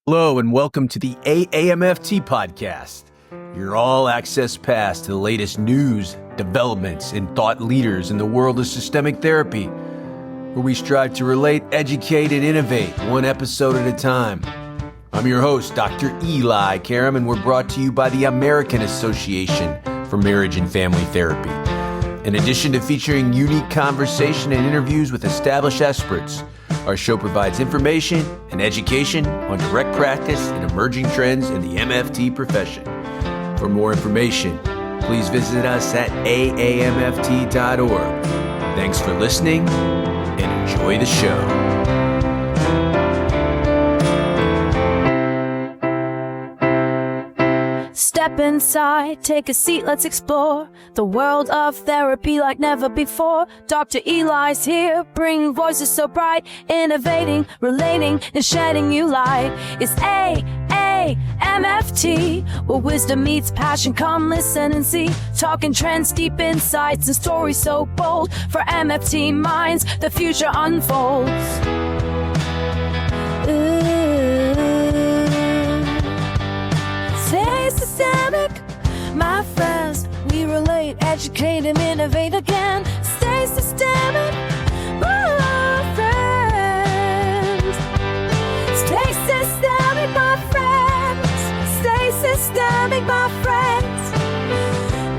Hello and welcome to the AAMFT podcast, your all-access pass to the latest news, developments, and thought leaders in the world of systemic therapy, where we strive to relate, educate, and innovate one episode at a time. I'm your host, Dr. Eli Karam, and we're brought to you by the American Association for Marriage and Family Therapy. In addition to featuring unique conversation and interviews with established experts, our show provides information and education on direct practice and emerging trends in the MFT profession. For more information, please visit us at aamft.org. Thanks for listening and enjoy the show. Step inside, take a seat, let's explore the world of therapy like never before. Dr. Eli's here, bringing voices so bright, innovating, relating, and shedding you light. It's AAMFT, where wisdom meets passion. Come listen and see, talking trends, deep insights, and stories so bold. For MFT minds, the future unfolds. Stay systemic, my friends. We relate, educate, and innovate again. Stay systemic, my friends. Stay systemic, my friends. Stay systemic, my friends.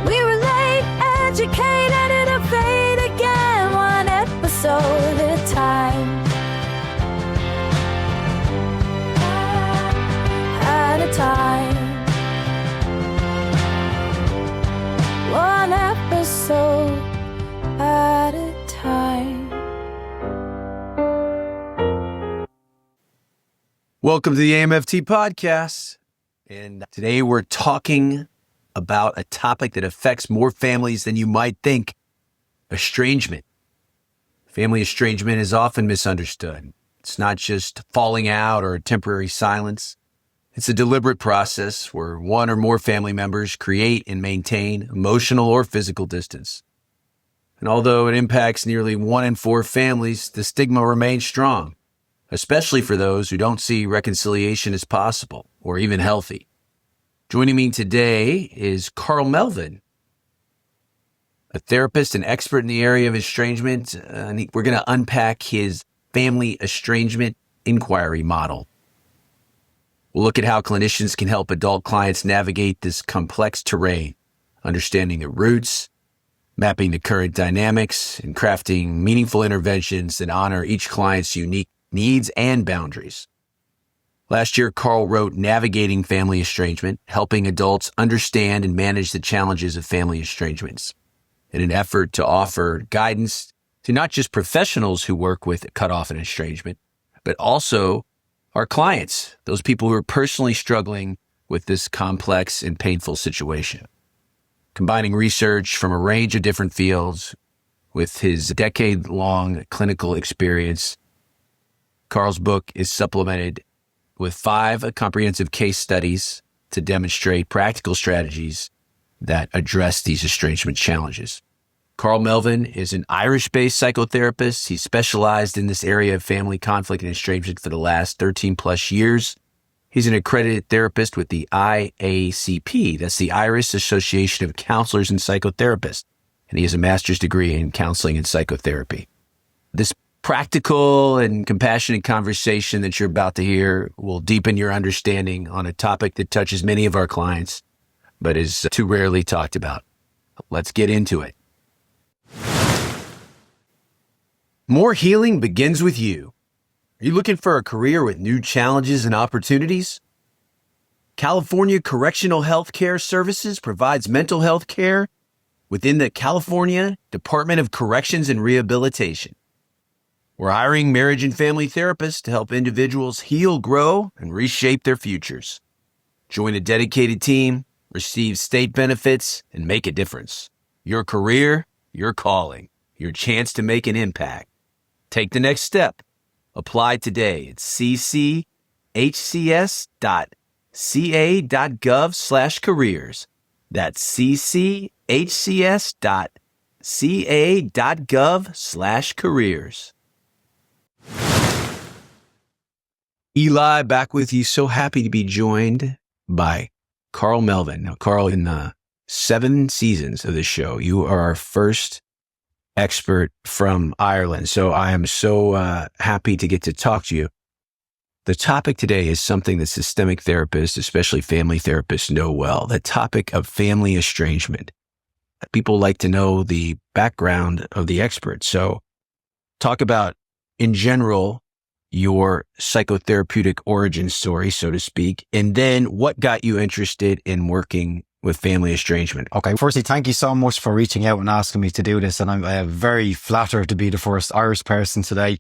We relate, educate, and innovate again, one episode at a time. At a time. One episode at a time. Welcome to the AAMFT podcast. And today we're talking about a topic that affects more families than you might think: estrangement. Family estrangement is often misunderstood. It's not just falling out or a temporary silence. It's a deliberate process where one or more family members create and maintain emotional or physical distance. And although it impacts nearly 1 in 4 families, the stigma remains strong, especially for those who don't see reconciliation as possible or even healthy. Joining me today is Karl Melvin, a therapist and expert in the area of estrangement. We're going to unpack his family estrangement inquiry model. We'll look at how clinicians can help adult clients navigate this complex terrain, understanding the roots, mapping the current dynamics, and crafting meaningful interventions that honor each client's unique needs and boundaries. Last year, Karl wrote Navigating Family Estrangement, helping adults understand and manage the challenges of family estrangements, in an effort to offer guidance to not just professionals who work with cutoff and estrangement, but also our clients, those people who are personally struggling with this complex and painful situation. Combining research from a range of different fields with his decade-long clinical experience, Karl's book is supplemented with 5 comprehensive case studies to demonstrate practical strategies that address these estrangement challenges. Karl Melvin is an Irish-based psychotherapist. He specialized in this area of family conflict and estrangement for the last 13 plus years. He's an accredited therapist with the IACP, that's the Irish Association of Counselors and Psychotherapists, and he has a master's degree in counseling and psychotherapy. This practical and compassionate conversation that you're about to hear will deepen your understanding on a topic that touches many of our clients, but is too rarely talked about. Let's get into it. More healing begins with you. Are you looking for a career with new challenges and opportunities? California Correctional Health Care Services provides mental health care within the California Department of Corrections and Rehabilitation. We're hiring marriage and family therapists to help individuals heal, grow, and reshape their futures. Join a dedicated team, receive state benefits, and make a difference. Your career, your calling, your chance to make an impact. Take the next step. Apply today at cchcs.ca.gov/careers. That's cchcs.ca.gov/careers. Eli, back with you. So happy to be joined by Karl Melvin. Now, Karl, in the 7 seasons of this show, you are our first expert from Ireland. So I am so happy to get to talk to you. The topic today is something that systemic therapists, especially family therapists, know well. The topic of family estrangement. People like to know the background of the expert. So talk about, in general, your psychotherapeutic origin story, so to speak, and then what got you interested in working with family estrangement. Okay, firstly, thank you so much for reaching out and asking me to do this. And I'm very flattered to be the first Irish person today.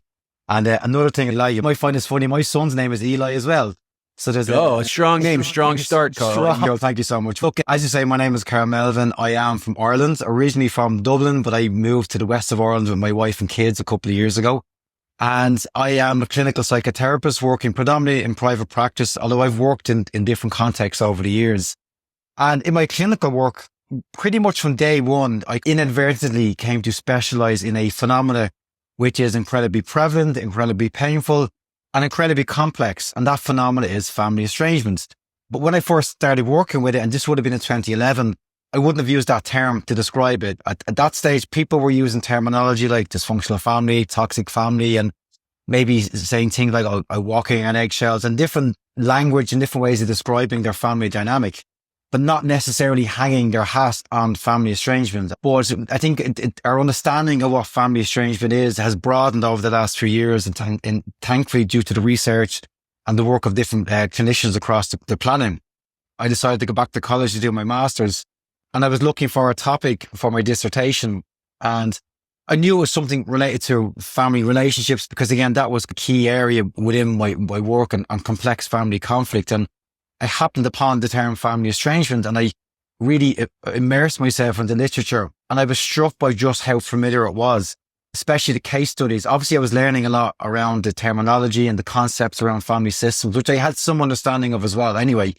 And another thing, Eli, you might find this funny, my son's name is Eli as well. So there's a strong name, strong start, Karl. Thank you so much. Look, as you say, my name is Karl Melvin. I am from Ireland, originally from Dublin, but I moved to the west of Ireland with my wife and kids a couple of years ago. And I am a clinical psychotherapist working predominantly in private practice, although I've worked in different contexts over the years. And in my clinical work, pretty much from day one, I inadvertently came to specialize in a phenomena which is incredibly prevalent, incredibly painful, and incredibly complex. And that phenomena is family estrangement. But when I first started working with it, and this would have been in 2011, I wouldn't have used that term to describe it. At that stage, people were using terminology like dysfunctional family, toxic family, and maybe saying things like walking on eggshells, and different language and different ways of describing their family dynamic, but not necessarily hanging their hat on family estrangement. But I think our understanding of what family estrangement is has broadened over the last few years, and thankfully due to the research and the work of different clinicians across the planet. I decided to go back to college to do my master's, and I was looking for a topic for my dissertation, and I knew it was something related to family relationships because, again, that was a key area within my work on complex family conflict. And I happened upon the term family estrangement, and I really immersed myself in the literature, and I was struck by just how familiar it was, especially the case studies. Obviously, I was learning a lot around the terminology and the concepts around family systems, which I had some understanding of as well anyway,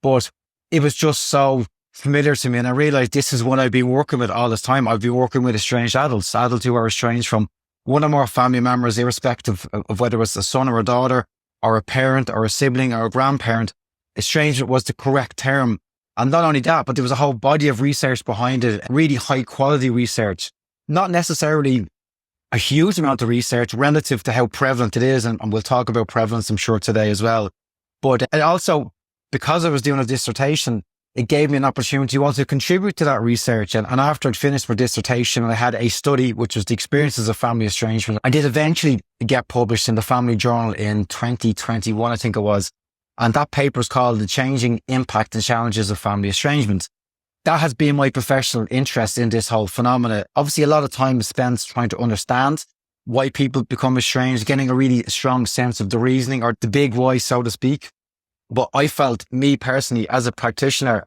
but it was just so familiar to me. And I realized this is what I've been working with all this time. I've been working with estranged adults who are estranged from one or more family members, irrespective of whether it's a son or a daughter or a parent or a sibling or a grandparent. Estrangement was the correct term. And not only that, but there was a whole body of research behind it, really high quality research, not necessarily a huge amount of research relative to how prevalent it is. And we'll talk about prevalence, I'm sure, today as well. But it also, because I was doing a dissertation, it gave me an opportunity to also contribute to that research. And after I'd finished my dissertation, I had a study, which was the experiences of family estrangement. I did eventually get published in the Family Journal in 2021, I think it was. And that paper is called The Changing Impact and Challenges of Family Estrangement. That has been my professional interest in this whole phenomena. Obviously, a lot of time is spent trying to understand why people become estranged, getting a really strong sense of the reasoning or the big why, so to speak. But I felt, me personally, as a practitioner,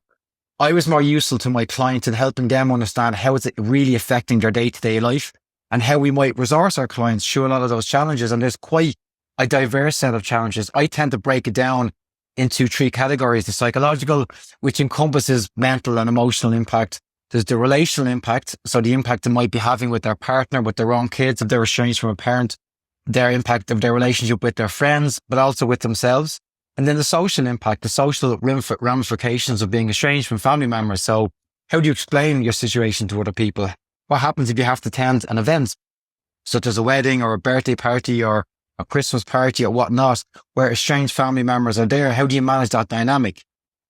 I was more useful to my clients in helping them understand how it's really affecting their day-to-day life and how we might resource our clients through a lot of those challenges. And there's quite a diverse set of challenges. I tend to break it down into 3 categories: the psychological, which encompasses mental and emotional impact. There's the relational impact, so the impact they might be having with their partner, with their own kids, if they're estranged from a parent, their impact of their relationship with their friends, but also with themselves. And then the social impact, the social ramifications of being estranged from family members. So how do you explain your situation to other people? What happens if you have to attend an event, such as a wedding or a birthday party or a Christmas party or whatnot, where estranged family members are there? How do you manage that dynamic?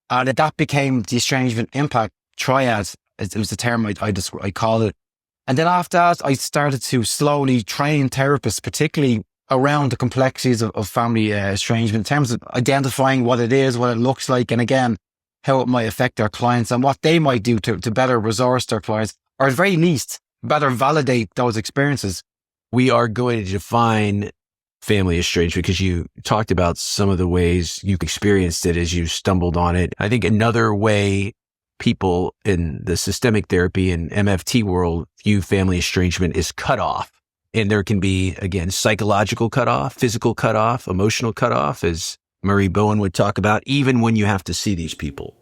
And that became the estrangement impact triad. It was the term I called it. And then after that, I started to slowly train therapists, particularly around the complexities of family estrangement, in terms of identifying what it is, what it looks like, and again, how it might affect their clients and what they might do to better resource their clients, or at the very least, better validate those experiences. We are going to define family estrangement because you talked about some of the ways you experienced it as you stumbled on it. I think another way people in the systemic therapy and MFT world view family estrangement is cutoff. And there can be, again, psychological cutoff, physical cutoff, emotional cutoff, as Murray Bowen would talk about, even when you have to see these people.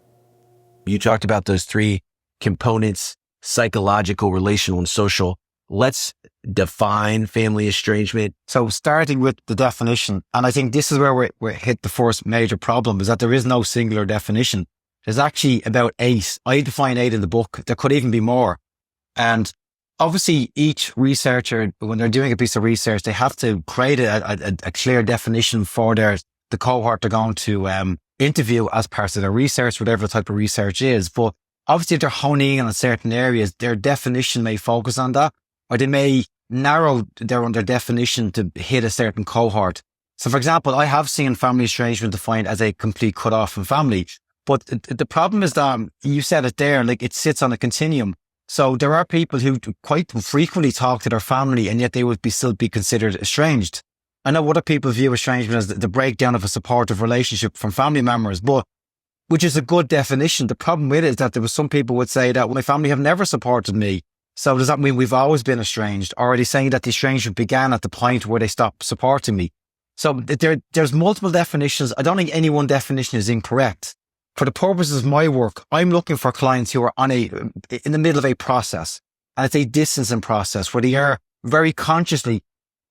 You talked about those 3 components: psychological, relational, and social. let's define family estrangement. So starting with the definition, and I think this is where we hit the first major problem, is that there is no singular definition. There's actually about 8. I define 8 in the book. There could even be more. And obviously each researcher, when they're doing a piece of research, they have to create a clear definition for the cohort they're going to interview as part of their research, whatever the type of research is. But obviously if they're honing in on certain areas, their definition may focus on that, or they may narrow their definition to hit a certain cohort. So for example, I have seen family estrangement defined as a complete cut-off from family. But the problem is that you said it there, like it sits on a continuum. So there are people who quite frequently talk to their family and yet they would still be considered estranged. I know other people view estrangement as the breakdown of a supportive relationship from family members, but which is a good definition. The problem with it is that there was some people would say that my family have never supported me. So does that mean we've always been estranged? Or are they saying that the estrangement began at the point where they stopped supporting me? So there's multiple definitions. I don't think any one definition is incorrect. For the purposes of my work, I'm looking for clients who are in the middle of a process. And it's a distancing process where they are very consciously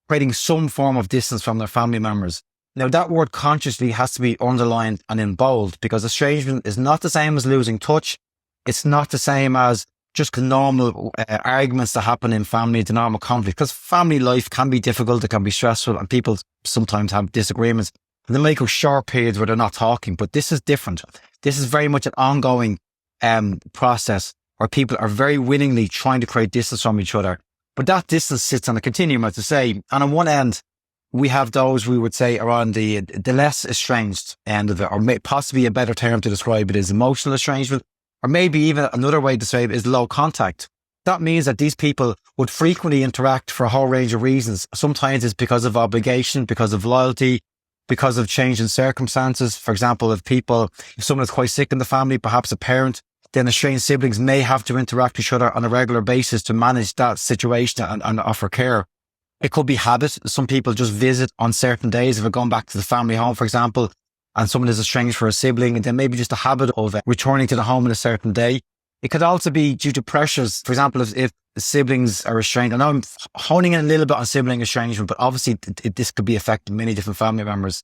creating some form of distance from their family members. Now that word consciously has to be underlined and in bold, because estrangement is not the same as losing touch. It's not the same as just the normal arguments that happen in family, the normal conflict, because family life can be difficult, it can be stressful, and people sometimes have disagreements. And they make short periods where they're not talking, but this is different. This is very much an ongoing process where people are very willingly trying to create distance from each other. But that distance sits on a continuum, as I say. And on one end, we have those we would say are on the less estranged end of it, or possibly a better term to describe it is emotional estrangement, or maybe even another way to describe it is low contact. That means that these people would frequently interact for a whole range of reasons. Sometimes it's because of obligation, because of loyalty, because of change in circumstances. For example, if someone is quite sick in the family, perhaps a parent, then estranged siblings may have to interact with each other on a regular basis to manage that situation and offer care. It could be habit. Some people just visit on certain days. If they're going back to the family home, for example, and someone is estranged for a sibling, and then maybe just a habit of returning to the home on a certain day. It could also be due to pressures. For example, if siblings are estranged, I know I'm honing in a little bit on sibling estrangement, but obviously this could be affecting many different family members.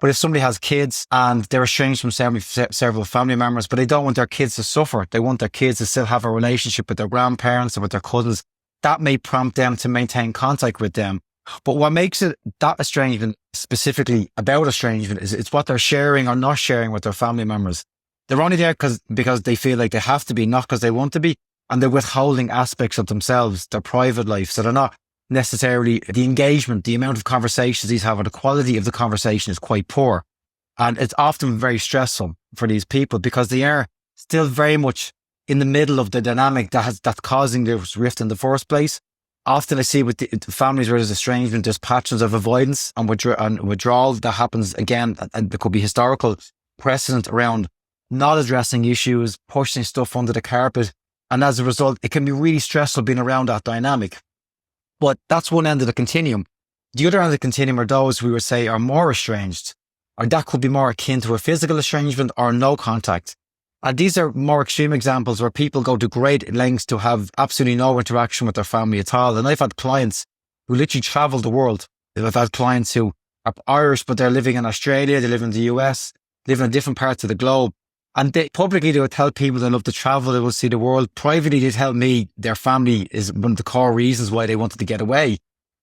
But if somebody has kids and they're estranged from several family members, but they don't want their kids to suffer, they want their kids to still have a relationship with their grandparents or with their cousins, that may prompt them to maintain contact with them. But what makes it that estrangement, specifically about estrangement, is it's what they're sharing or not sharing with their family members. They're only there because they feel like they have to be, not because they want to be. And they're withholding aspects of themselves, their private life. So they're not necessarily, the engagement, the amount of conversations these have, or the quality of the conversation is quite poor. And it's often very stressful for these people because they are still very much in the middle of the dynamic that's causing this rift in the first place. Often I see with the families where there's estrangement, there's patterns of avoidance and withdrawal that happens again. And there could be historical precedent around not addressing issues, pushing stuff under the carpet. And as a result, it can be really stressful being around that dynamic. But that's one end of the continuum. The other end of the continuum are those we would say are more estranged, or that could be more akin to a physical estrangement or no contact. And these are more extreme examples where people go to great lengths to have absolutely no interaction with their family at all. And I've had clients who literally travel the world. I've had clients who are Irish, but they're living in Australia, they live in the US, live in different parts of the globe. And publicly they would tell people they love to travel, they will see the world. Privately they tell me their family is one of the core reasons why they wanted to get away,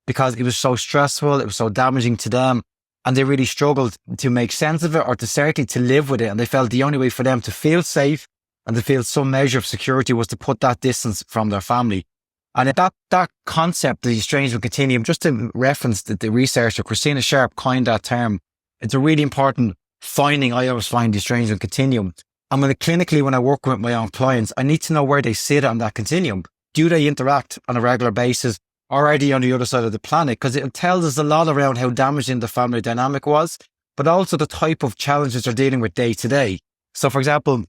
because it was so stressful, it was so damaging to them, and they really struggled to make sense of it or to certainly to live with it. And they felt the only way for them to feel safe and to feel some measure of security was to put that distance from their family. And that concept, the estrangement continuum, just to reference the researcher, Christina Sharp coined that term. It's a really important finding. I always find the estrangement continuum. And when I work with my own clients, I need to know where they sit on that continuum. Do they interact on a regular basis, or are they on the other side of the planet? Because it tells us a lot around how damaging the family dynamic was, but also the type of challenges they're dealing with day to day. So for example,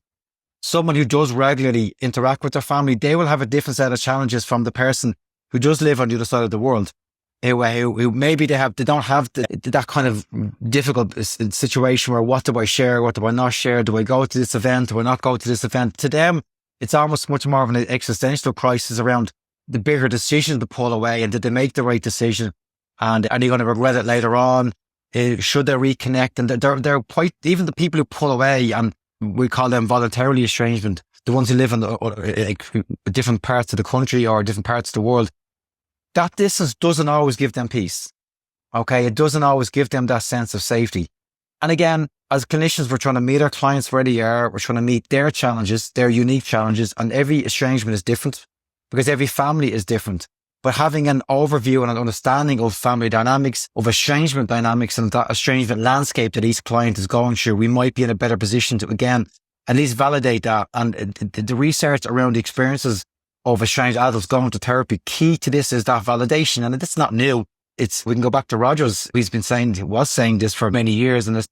someone who does regularly interact with their family, they will have a different set of challenges from the person who does live on the other side of the world. Who maybe they don't have that kind of difficult situation where what do I share, what do I not share, do I go to this event, do I not go to this event? To them, it's almost much more of an existential crisis around the bigger decision to pull away, and did they make the right decision? And are they going to regret it later on? Should they reconnect? And they're quite, even the people who pull away, and we call them voluntarily estrangement, the ones who live in different parts of the country or different parts of the world, that distance doesn't always give them peace. Okay. It doesn't always give them that sense of safety. And again, as clinicians, we're trying to meet our clients where they are. We're trying to meet their challenges, their unique challenges. And every estrangement is different because every family is different. But having an overview and an understanding of family dynamics, of estrangement dynamics, and that estrangement landscape that each client is going through, we might be in a better position to, again, at least validate that. And the research around the experiences of estranged adults going to therapy, key to this is that validation. And it's not new. We can go back to Rogers. He was saying this for many years. And as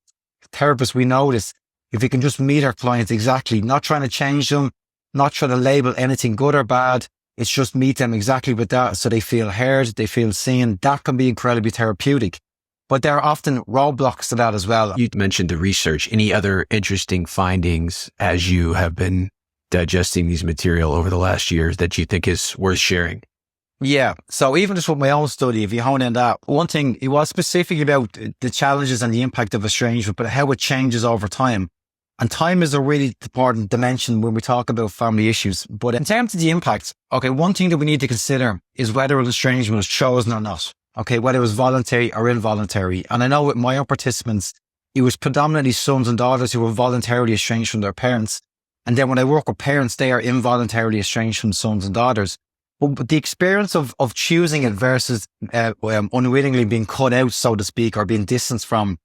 therapists, we know this. If we can just meet our clients exactly, not trying to change them, not trying to label anything good or bad, it's just meet them exactly with that so they feel heard, they feel seen. That can be incredibly therapeutic. But there are often roadblocks to that as well. You mentioned the research. Any other interesting findings as you have been digesting these material over the last years that you think is worth sharing? Yeah. So even just with my own study, if you hone in that, one thing, it was specifically about the challenges and the impact of estrangement, but how it changes over time. And time is a really important dimension when we talk about family issues. But in terms of the impact, okay, one thing that we need to consider is whether an estrangement was chosen or not. Okay, whether it was voluntary or involuntary. And I know with my own participants, it was predominantly sons and daughters who were voluntarily estranged from their parents. And then when I work with parents, they are involuntarily estranged from sons and daughters. But the experience of choosing it versus unwittingly being cut out, so to speak, or being distanced from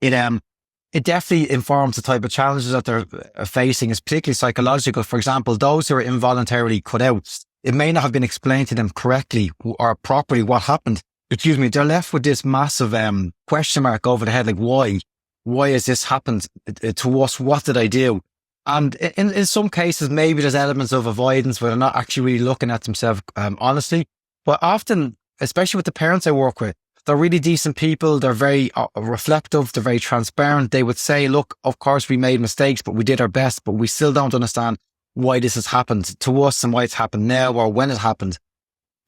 it definitely informs the type of challenges that they're facing. It's particularly psychological. For example, those who are involuntarily cut out, it may not have been explained to them correctly or properly what happened. They're left with this massive question mark over the head, like why? Why has this happened to us? What did I do? And in some cases, maybe there's elements of avoidance where they're not actually really looking at themselves honestly. But often, especially with the parents I work with, they're really decent people. They're very reflective. They're very transparent. They would say, look, of course we made mistakes, but we did our best, but we still don't understand why this has happened to us and why it's happened now or when it happened.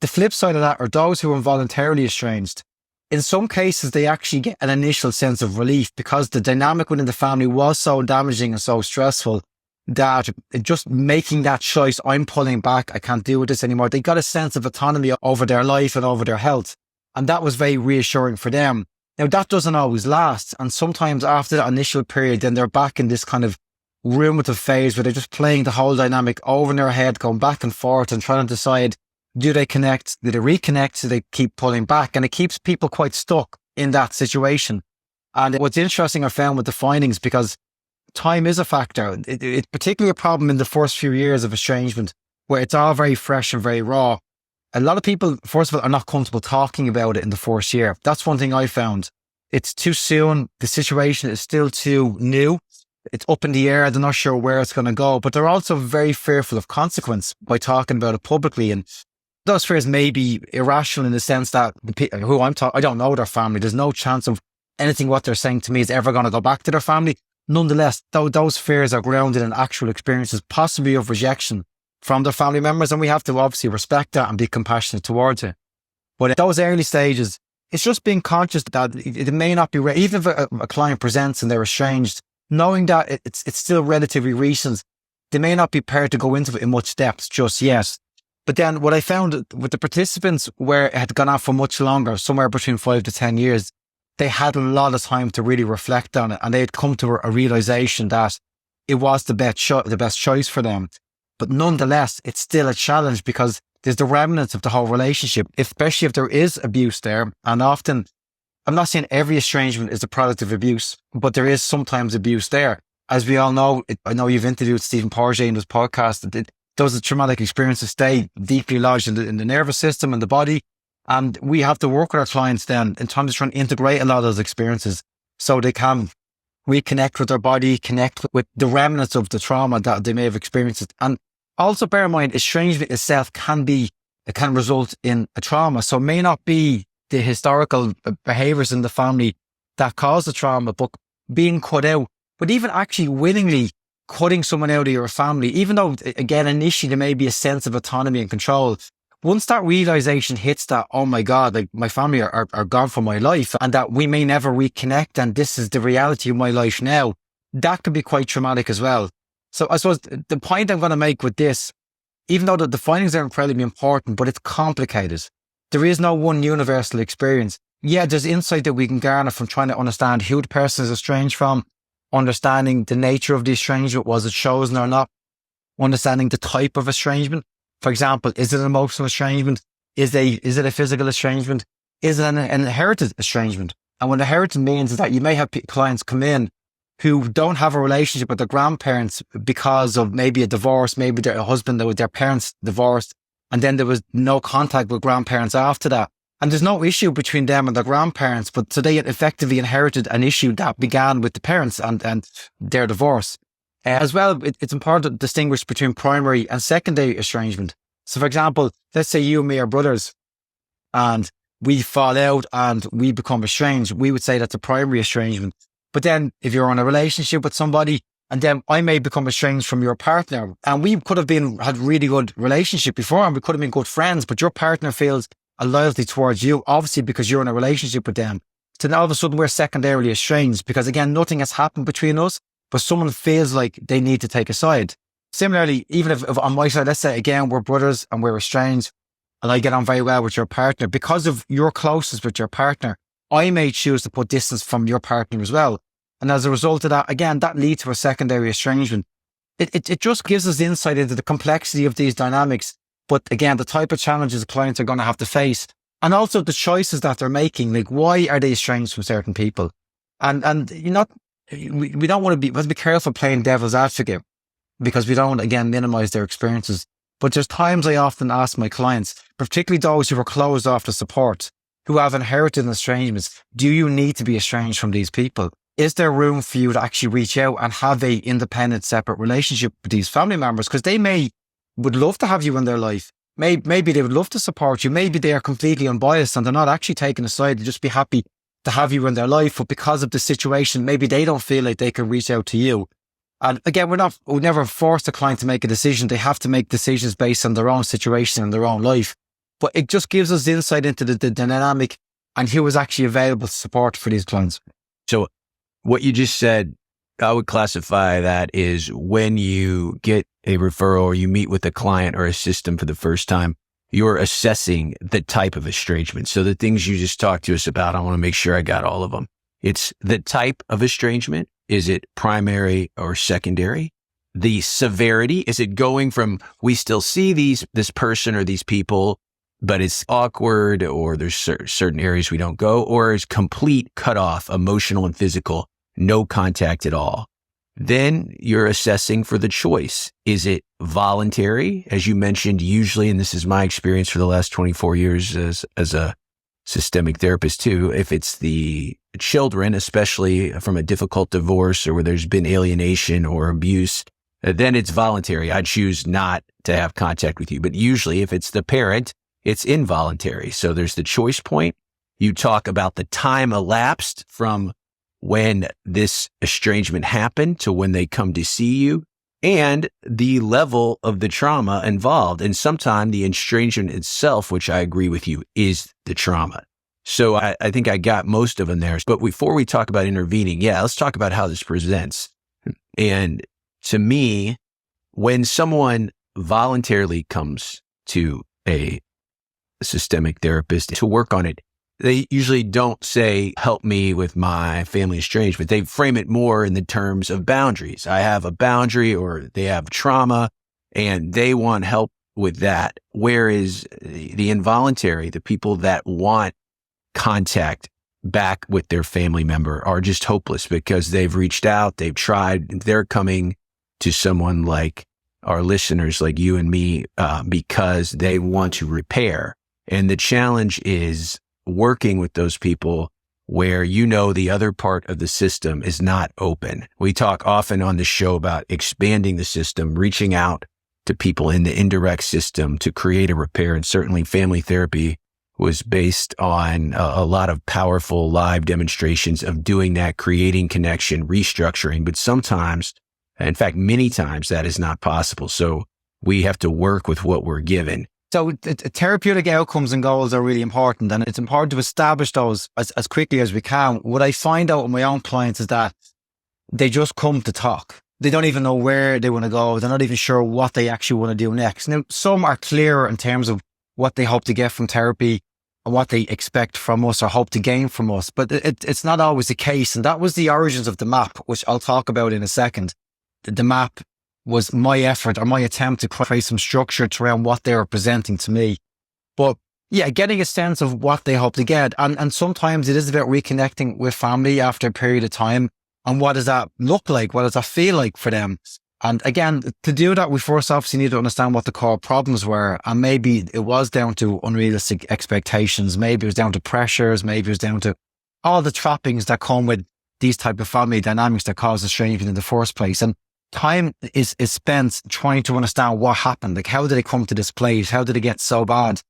The flip side of that are those who are involuntarily estranged. In some cases, they actually get an initial sense of relief because the dynamic within the family was so damaging and so stressful that just making that choice, I'm pulling back, I can't deal with this anymore. They got a sense of autonomy over their life and over their health. And that was very reassuring for them. Now, that doesn't always last. And sometimes after that initial period, then they're back in this kind of ruminative phase where they're just playing the whole dynamic over in their head, going back and forth and trying to decide, do they connect? Do they reconnect? Do they keep pulling back? And it keeps people quite stuck in that situation. And what's interesting I found with the findings, because time is a factor, it's particularly a problem in the first few years of estrangement where it's all very fresh and very raw. A lot of people, first of all, are not comfortable talking about it in the first year. That's one thing I found. It's too soon. The situation is still too new. It's up in the air. They're not sure where it's going to go, but they're also very fearful of consequence by talking about it publicly. And those fears may be irrational in the sense that I don't know their family. There's no chance of anything what they're saying to me is ever going to go back to their family. Nonetheless, those fears are grounded in actual experiences, possibly of rejection from their family members. And we have to obviously respect that and be compassionate towards it. But at those early stages, it's just being conscious that it may not be ready. Even if a client presents and they're estranged, knowing that it's still relatively recent, they may not be prepared to go into it in much depth just yet. But then what I found with the participants where it had gone on for much longer, somewhere between 5 to 10 years, they had a lot of time to really reflect on it. And they had come to a realization that it was the best choice for them. But nonetheless, it's still a challenge because there's the remnants of the whole relationship, especially if there is abuse there. And often, I'm not saying every estrangement is a product of abuse, but there is sometimes abuse there. As we all know, I know you've interviewed Stephen Porget in this podcast. Those traumatic experiences stay deeply lodged in the nervous system and the body. And we have to work with our clients then in terms of trying to integrate a lot of those experiences so they can reconnect with their body, connect with the remnants of the trauma that they may have experienced. And also bear in mind, estrangement itself can result in a trauma. So it may not be the historical behaviors in the family that cause the trauma, but being cut out, but even actually willingly cutting someone out of your family, even though, again, initially there may be a sense of autonomy and control, once that realization hits that, oh my God, like my family are gone from my life and that we may never reconnect and this is the reality of my life now, that can be quite traumatic as well. So I suppose the point I'm going to make with this, even though the findings are incredibly important, but it's complicated. There is no one universal experience. Yeah, there's insight that we can garner from trying to understand who the person is estranged from, understanding the nature of the estrangement, was it chosen or not, understanding the type of estrangement. For example, is it an emotional estrangement? Is it a physical estrangement? Is it an inherited estrangement? And what inherited means is that you may have clients come in who don't have a relationship with their grandparents because of maybe a divorce, maybe their husband or their parents divorced, and then there was no contact with grandparents after that. And there's no issue between them and their grandparents, but so they effectively inherited an issue that began with the parents and their divorce. As well, it's important to distinguish between primary and secondary estrangement. So for example, let's say you and me are brothers and we fall out and we become estranged. We would say that's a primary estrangement. But then if you're in a relationship with somebody and then I may become estranged from your partner and we could have had really good relationship before and we could have been good friends, but your partner feels a loyalty towards you, obviously because you're in a relationship with them. So then all of a sudden we're secondarily estranged because again, nothing has happened between us, but someone feels like they need to take a side. Similarly, even if on my side, let's say again, we're brothers and we're estranged and I get on very well with your partner, because of your closeness with your partner, I may choose to put distance from your partner as well. And as a result of that, again, that leads to a secondary estrangement. It just gives us insight into the complexity of these dynamics. But again, the type of challenges clients are going to have to face and also the choices that they're making. Like, why are they estranged from certain people? And you know, we don't want to be careful playing devil's advocate because we don't, again, minimize their experiences. But there's times I often ask my clients, particularly those who are closed off to support, who have inherited estrangements, do you need to be estranged from these people? Is there room for you to actually reach out and have a independent, separate relationship with these family members? Because they would love to have you in their life. Maybe they would love to support you. Maybe they are completely unbiased and they're not actually taking a side. They just be happy to have you in their life. But because of the situation, maybe they don't feel like they can reach out to you. And again, we never force a client to make a decision. They have to make decisions based on their own situation and their own life. But it just gives us insight into the dynamic and who is actually available to support for these clients. So what you just said, I would classify that is when you get a referral or you meet with a client or a system for the first time, you're assessing the type of estrangement. So the things you just talked to us about, I want to make sure I got all of them. It's the type of estrangement. Is it primary or secondary? The severity, is it going from we still see this person or these people, but it's awkward or there's certain areas we don't go, or is complete cutoff, emotional and physical, no contact at all? Then you're assessing for the choice. Is it voluntary? As you mentioned, usually, and this is my experience for the last 24 years as a systemic therapist too, if it's the children, especially from a difficult divorce or where there's been alienation or abuse, then it's voluntary. I choose not to have contact with you. But usually if it's the parent, it's involuntary. So there's the choice point. You talk about the time elapsed from when this estrangement happened to when they come to see you, and the level of the trauma involved. And sometimes the estrangement itself, which I agree with you, is the trauma. So I think I got most of them there. But before we talk about intervening, let's talk about how this presents. And to me, when someone voluntarily comes to a systemic therapist to work on it, they usually don't say, help me with my family estrangement. They frame it more in the terms of boundaries. I have a boundary, or they have trauma and they want help with that. Whereas the involuntary, the people that want contact back with their family member are just hopeless because they've reached out, they've tried, they're coming to someone like our listeners, like you and me, because they want to repair. And the challenge is working with those people where the other part of the system is not open. We talk often on the show about expanding the system, reaching out to people in the indirect system to create a repair. And certainly family therapy was based on a lot of powerful live demonstrations of doing that, creating connection, restructuring. But sometimes, in fact, many times that is not possible. So we have to work with what we're given. So therapeutic outcomes and goals are really important, and it's important to establish those as quickly as we can. What I find out with my own clients is that they just come to talk. They don't even know where they want to go. They're not even sure what they actually want to do next. Now, some are clearer in terms of what they hope to get from therapy and what they expect from us or hope to gain from us, but it's not always the case. And that was the origins of the map, which I'll talk about in a second. The map was my effort or my attempt to create some structure around what they were presenting to me. But yeah, getting a sense of what they hope to get. And sometimes it is about reconnecting with family after a period of time. And what does that look like? What does that feel like for them? And again, to do that, we first obviously need to understand what the core problems were. And maybe it was down to unrealistic expectations. Maybe it was down to pressures. Maybe it was down to all the trappings that come with these type of family dynamics that cause estrangement in the first place. And time is spent trying to understand what happened. Like, how did it come to this place? How did it get so bad?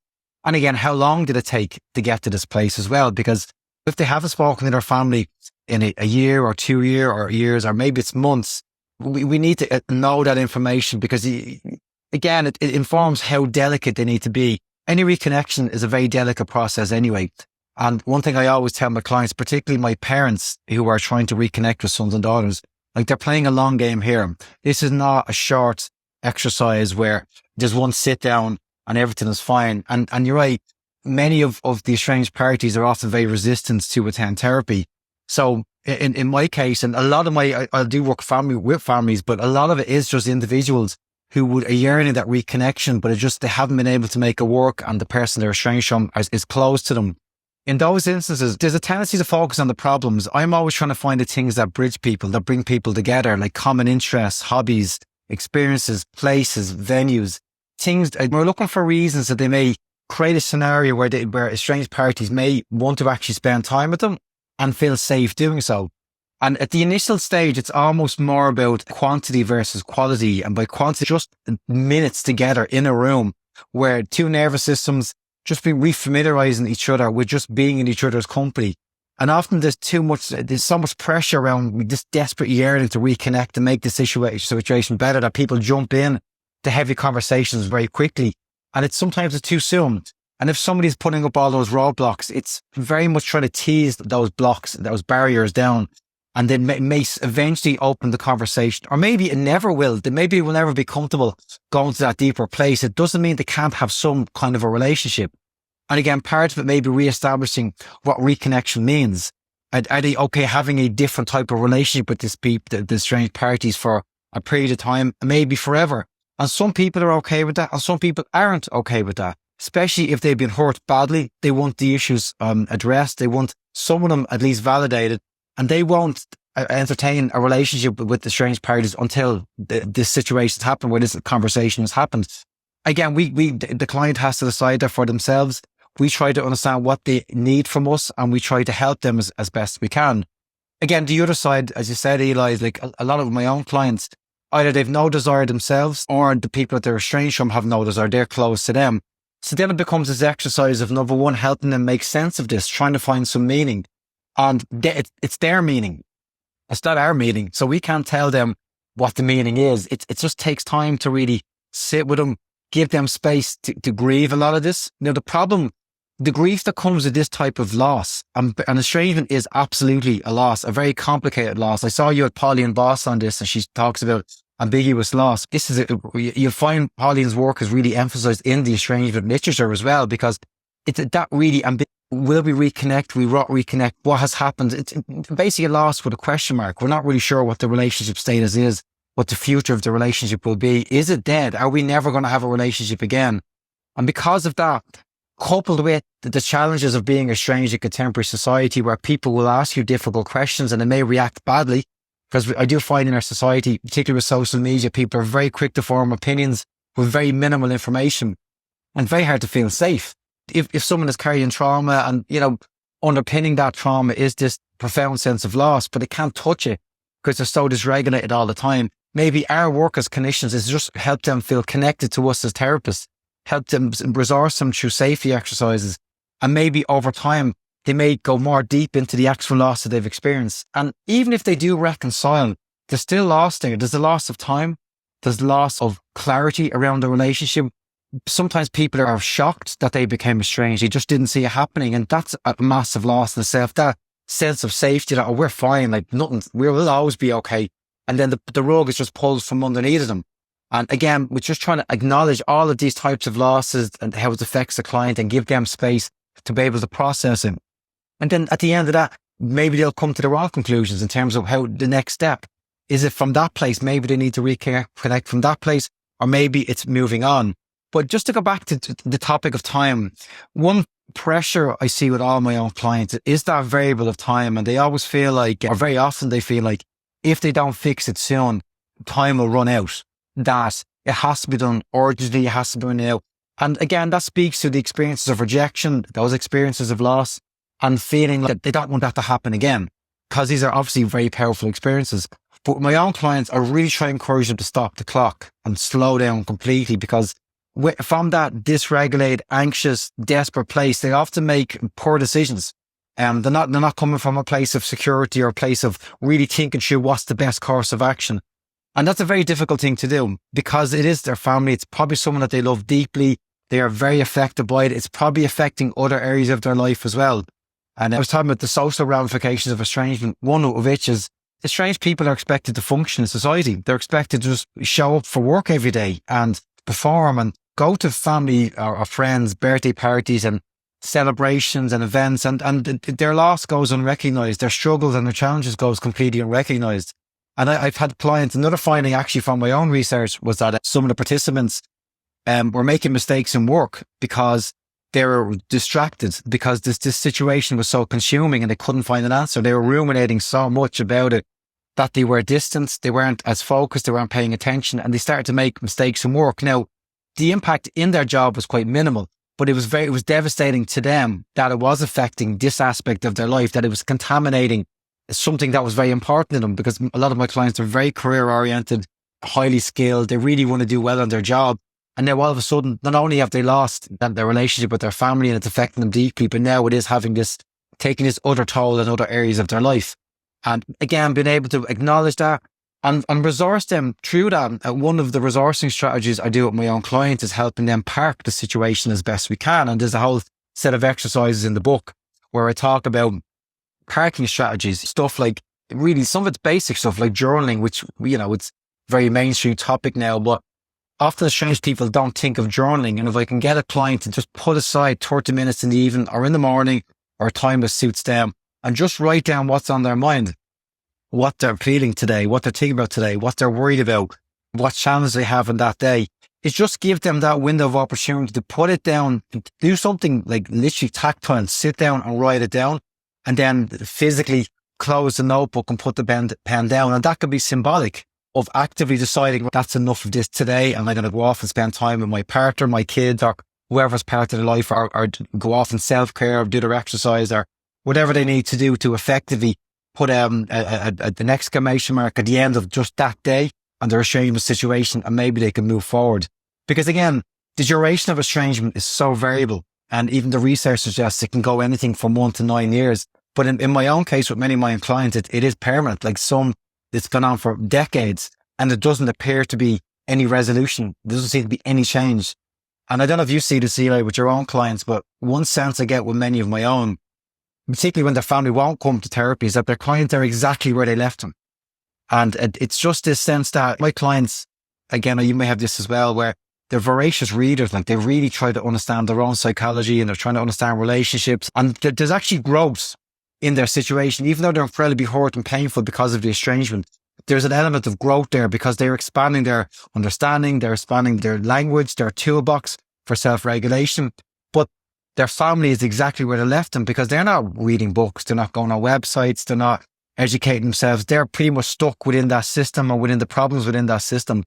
And again, how long did it take to get to this place as well? Because if they haven't spoken to their family in a year or 2 years or years, or maybe it's months, we need to know that information, because again, it informs how delicate they need to be. Any reconnection is a very delicate process anyway. And one thing I always tell my clients, particularly my parents who are trying to reconnect with sons and daughters, like, they're playing a long game here. This is not a short exercise where there's one sit down and everything is fine. And you're right. Many of the estranged parties are often very resistant to attend therapy. So in my case, and a lot of I do work with families, but a lot of it is just individuals who are yearning that reconnection, but they haven't been able to make it work, and the person they're estranged from is close to them. In those instances, there's a tendency to focus on the problems. I'm always trying to find the things that bridge people, that bring people together, like common interests, hobbies, experiences, places, venues, things. We're looking for reasons that they may create a scenario where estranged parties may want to actually spend time with them and feel safe doing so. And at the initial stage, it's almost more about quantity versus quality. And by quantity, just minutes together in a room where two nervous systems just be refamiliarizing each other with just being in each other's company. And often there's so much pressure around this desperate yearning to reconnect and make the situation better, that people jump in to heavy conversations very quickly. And sometimes it's too soon. And if somebody's putting up all those roadblocks, it's very much trying to tease those blocks, those barriers down. And then may eventually open the conversation, or maybe it never will. Maybe it will never be comfortable going to that deeper place. It doesn't mean they can't have some kind of a relationship. And again, part of it may be reestablishing what reconnection means. Are they okay having a different type of relationship with the estranged parties for a period of time, maybe forever? And some people are okay with that, and some people aren't okay with that. Especially if they've been hurt badly, they want the issues addressed. They want some of them at least validated. And they won't entertain a relationship with the estranged parties until this situation's happened, where this conversation has happened. Again, the client has to decide that for themselves. We try to understand what they need from us, and we try to help them as best we can. Again, the other side, as you said, Eli, is like a lot of my own clients, either they've no desire themselves, or the people that they're estranged from have no desire. They're close to them. So then it becomes this exercise of, number one, helping them make sense of this, trying to find some meaning. And it's their meaning. It's not our meaning. So we can't tell them what the meaning is. It just takes time to really sit with them, give them space to grieve a lot of this. Now, the grief that comes with this type of loss, and estrangement is absolutely a loss, a very complicated loss. I saw you at Pauline Boss on this, and she talks about ambiguous loss. You'll find Pauline's work is really emphasized in the estrangement literature as well, because it's that really ambiguous. Will we reconnect? Will we not reconnect? What has happened? It's basically a loss with a question mark. We're not really sure what the relationship status is, what the future of the relationship will be. Is it dead? Are we never going to have a relationship again? And because of that, coupled with the challenges of being estranged in contemporary society, where people will ask you difficult questions and they may react badly, because I do find in our society, particularly with social media, people are very quick to form opinions with very minimal information, and very hard to feel safe. If someone is carrying trauma, and, underpinning that trauma is this profound sense of loss, but they can't touch it because they're so dysregulated all the time. Maybe our work as clinicians is just help them feel connected to us as therapists, help them resource them through safety exercises. And maybe over time, they may go more deep into the actual loss that they've experienced. And even if they do reconcile, there's still loss there. There's a loss of time. There's loss of clarity around the relationship. sometimes people are shocked that they became estranged. They just didn't see it happening. And that's a massive loss in itself. That sense of safety that, oh, we're fine, like nothing, we'll always be okay. And then the rug is just pulled from underneath them. And again, we're just trying to acknowledge all of these types of losses and how it affects the client and give them space to be able to process it. And then at the end of that, maybe they'll come to their own conclusions in terms of how the next step. Is it from that place? Maybe they need to reconnect from that place, or maybe it's moving on. But just to go back to the topic of time, one pressure I see with all my own clients is that variable of time. And they always feel like, or very often they feel like, if they don't fix it soon, time will run out. That it has to be done urgently, it has to be done now. And again, that speaks to the experiences of rejection, those experiences of loss, and feeling like they don't want that to happen again, because these are obviously very powerful experiences. But my own clients, I really try to encourage them to stop the clock and slow down completely, because from that dysregulated, anxious, desperate place, they often make poor decisions. They're not coming from a place of security or a place of really thinking through what's the best course of action. And that's a very difficult thing to do, because it is their family. It's probably someone that they love deeply. They are very affected by it. It's probably affecting other areas of their life as well. And I was talking about the social ramifications of estrangement, one of which is estranged people are expected to function in society. They're expected to just show up for work every day and perform and go to family or friends' birthday parties and celebrations and events, and their loss goes unrecognised. Their struggles and their challenges goes completely unrecognised. And I've had clients, another finding actually from my own research was that some of the participants were making mistakes in work because they were distracted, because this situation was so consuming and they couldn't find an answer. They were ruminating so much about it that they were distanced, they weren't as focused, they weren't paying attention, and they started to make mistakes in work. Now, the impact in their job was quite minimal, but it was devastating to them that it was affecting this aspect of their life, that it was contaminating something that was very important to them, because a lot of my clients are very career oriented, highly skilled. They really want to do well on their job. And now all of a sudden, not only have they lost their relationship with their family and it's affecting them deeply, but now it is taking this other toll in other areas of their life. And again, being able to acknowledge that and resource them through that. One of the resourcing strategies I do with my own clients is helping them park the situation as best we can. And there's a whole set of exercises in the book where I talk about parking strategies, stuff like really some of it's basic stuff like journaling, which, it's very mainstream topic now, but often estranged people don't think of journaling. And if I can get a client to just put aside 30 minutes in the evening or in the morning or a time that suits them and just write down what's on their mind, what they're feeling today, what they're thinking about today, what they're worried about, what challenges they have in that day, it's just give them that window of opportunity to put it down, do something like literally tactile, sit down and write it down, and then physically close the notebook and put the pen down. And that could be symbolic of actively deciding that's enough of this today, and I'm going to go off and spend time with my partner, my kids, or whoever's part of their life, or go off in self-care, or do their exercise, or whatever they need to do to effectively put an exclamation mark at the end of just that day and their estrangement situation, and maybe they can move forward. Because again, the duration of estrangement is so variable, and even the research suggests it can go anything from 1 to 9 years. But in my own case with many of my clients, it is permanent. Like it's gone on for decades, and it doesn't appear to be any resolution. There doesn't seem to be any change. And I don't know if you see this, Eli, with your own clients, but one sense I get with many of my own, particularly when their family won't come to therapy, is that their clients are exactly where they left them. And it's just this sense that my clients, again, you may have this as well, where they're voracious readers. Like they really try to understand their own psychology, and they're trying to understand relationships. And there's actually growth in their situation, even though they're incredibly hurt and painful because of the estrangement. There's an element of growth there because they're expanding their understanding, they're expanding their language, their toolbox for self-regulation. But their family is exactly where they left them, because they're not reading books, they're not going on websites, they're not educating themselves. They're pretty much stuck within that system or within the problems within that system.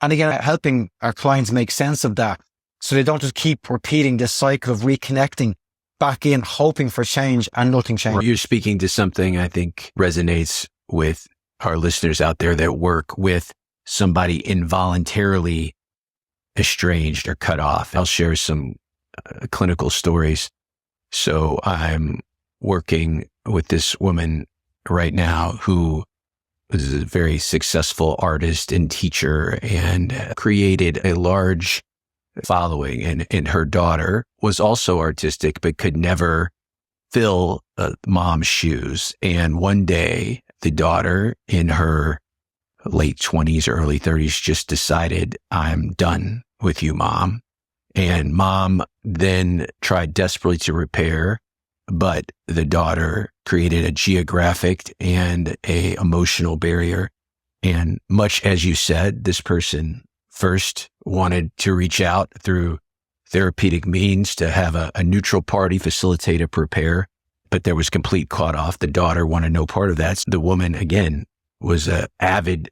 And again, helping our clients make sense of that, so they don't just keep repeating this cycle of reconnecting back in, hoping for change and nothing changes. You're speaking to something I think resonates with our listeners out there that work with somebody involuntarily estranged or cut off. I'll share some clinical stories. So I'm working with this woman right now who is a very successful artist and teacher, and created a large following. And her daughter was also artistic, but could never fill mom's shoes. And one day, the daughter in her late 20s or early 30s just decided, I'm done with you, Mom. And Mom then tried desperately to repair, but the daughter created a geographic and a emotional barrier. And much as you said, this person first wanted to reach out through therapeutic means to have a neutral party facilitate a repair, but there was complete cut off. The daughter wanted no part of that. The woman, again, was an avid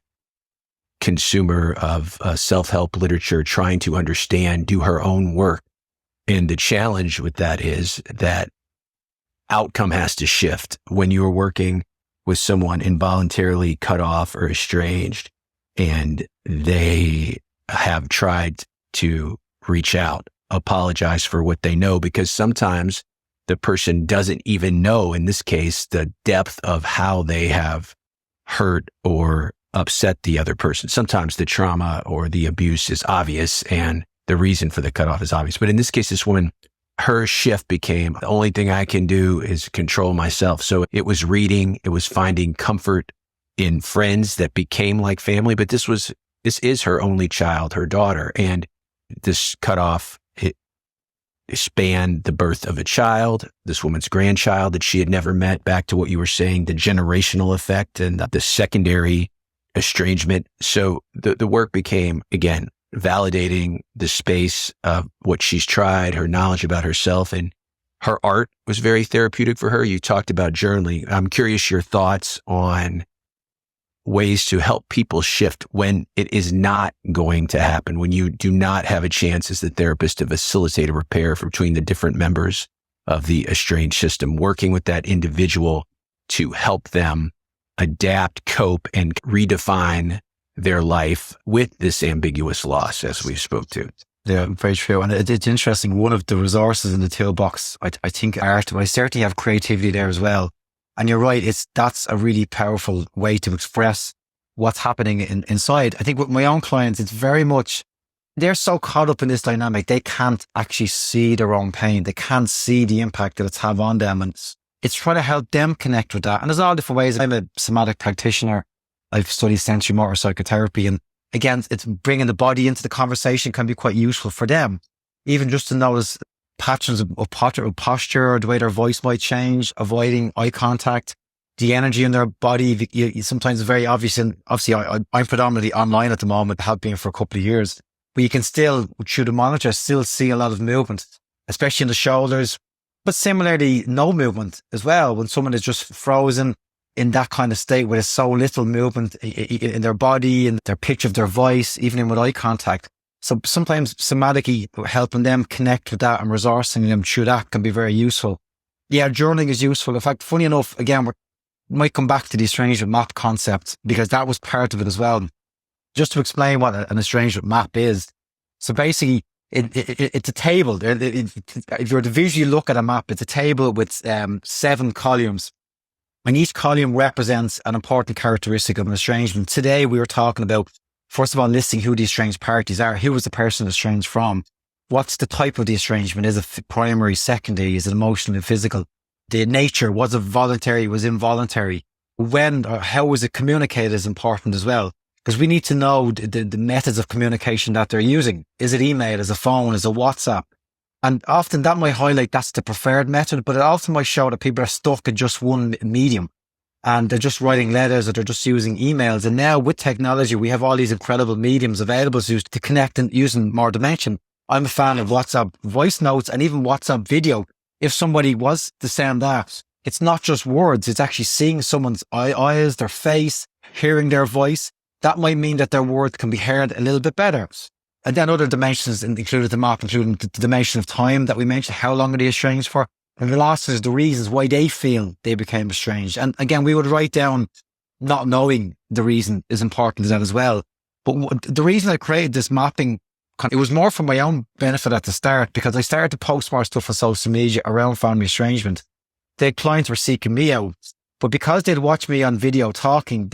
consumer of self-help literature, trying to understand, do her own work. And the challenge with that is that outcome has to shift when you are working with someone involuntarily cut off or estranged, and they have tried to reach out, apologize for what they know, because sometimes the person doesn't even know, in this case, the depth of how they have hurt or upset the other person. Sometimes the trauma or the abuse is obvious and the reason for the cutoff is obvious. But in this case, this woman, her shift became, the only thing I can do is control myself. So it was reading, it was finding comfort in friends that became like family. But this is her only child, her daughter. And this cutoff, it spanned the birth of a child, this woman's grandchild that she had never met, back to what you were saying, the generational effect and the secondary estrangement. So the work became, again, validating the space of what she's tried, her knowledge about herself, and her art was very therapeutic for her. You talked about journaling. I'm curious your thoughts on ways to help people shift when it is not going to happen, when you do not have a chance as the therapist to facilitate a repair between the different members of the estranged system, working with that individual to help them adapt, cope, and redefine their life with this ambiguous loss, as we spoke to. Yeah, very true. And it's interesting. One of the resources in the toolbox, I think art, but I certainly have creativity there as well. And you're right. That's a really powerful way to express what's happening inside. I think with my own clients, it's very much, they're so caught up in this dynamic. They can't actually see their own pain. They can't see the impact that it's had on them. And it's trying to help them connect with that. And there's all different ways. I'm a somatic practitioner. I've studied sensory motor psychotherapy. And again, it's bringing the body into the conversation can be quite useful for them. Even just to notice patterns of posture, or the way their voice might change, avoiding eye contact, the energy in their body. You sometimes it's very obvious. And obviously I'm predominantly online at the moment, have been for a couple of years, but you can still, through the monitor, still see a lot of movement, especially in the shoulders, but similarly, no movement as well. When someone is just frozen in that kind of state where there's so little movement in their body and their pitch of their voice, even in with eye contact. So sometimes somatically helping them connect with that and resourcing them through that can be very useful. Yeah, journaling is useful. In fact, funny enough, again, we might come back to the estrangement map concept because that was part of it as well. Just to explain what an estrangement map is. So basically, it's a table. If you were to visually look at a map, it's a table with 7 columns. And each column represents an important characteristic of an estrangement. Today, we were talking about, first of all, listing who the estranged parties are. Who was the person estranged from? What's the type of the estrangement? Is it primary, secondary? Is it emotional and physical? The nature, was it voluntary, was involuntary? When or how was it communicated is important as well. Because we need to know the methods of communication that they're using. Is it email? Is it phone? Is it WhatsApp? And often that might highlight that's the preferred method, but it also might show that people are stuck in just one medium and they're just writing letters or they're just using emails. And now with technology, we have all these incredible mediums available to connect and using more dimension. I'm a fan of WhatsApp voice notes and even WhatsApp video. If somebody was to send that, it's not just words, it's actually seeing someone's eyes, their face, hearing their voice. That might mean that their words can be heard a little bit better. And then other dimensions included the map, including the dimension of time that we mentioned. How long are they estranged for? And the last is the reasons why they feel they became estranged. And again, we would write down not knowing the reason is important to that as well. But the reason I created this mapping, it was more for my own benefit at the start because I started to post more stuff on social media around family estrangement. The clients were seeking me out, but because they'd watch me on video talking,